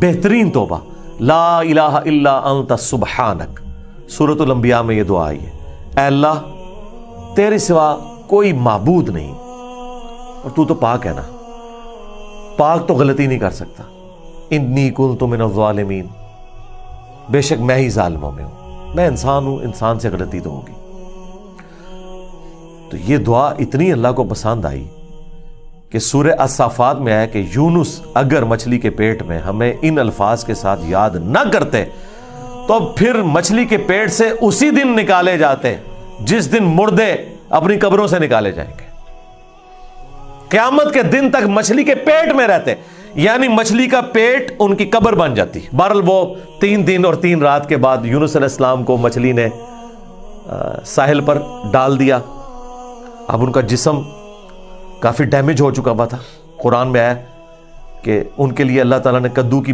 بہترین توبہ، لا الہ الا انت سبحانک، سورۃ الانبیاء میں یہ دعا آئی ہے، اے اللہ تیرے سوا کوئی معبود نہیں، اور تو پاک ہے نا، پاک تو غلطی نہیں کر سکتا، انی کنت من الظالمین، بے شک میں ہی ظالموں میں ہوں، میں انسان ہوں، انسان سے غلطی تو ہوگی۔ تو یہ دعا اتنی اللہ کو پسند آئی کہ سورہ الصافات میں آیا کہ یونس اگر مچھلی کے پیٹ میں ہمیں ان الفاظ کے ساتھ یاد نہ کرتے تو پھر مچھلی کے پیٹ سے اسی دن نکالے جاتے جس دن مردے اپنی قبروں سے نکالے جائیں گے، قیامت کے دن تک مچھلی کے پیٹ میں رہتے، یعنی مچھلی کا پیٹ ان کی قبر بن جاتی۔ بہرحال وہ 3 دن اور 3 رات کے بعد یونس علیہ السلام کو مچھلی نے ساحل پر ڈال دیا، اب ان کا جسم کافی ڈیمیج ہو چکا ہوا تھا۔ قرآن میں آیا کہ ان کے لیے اللہ تعالیٰ نے کدو کی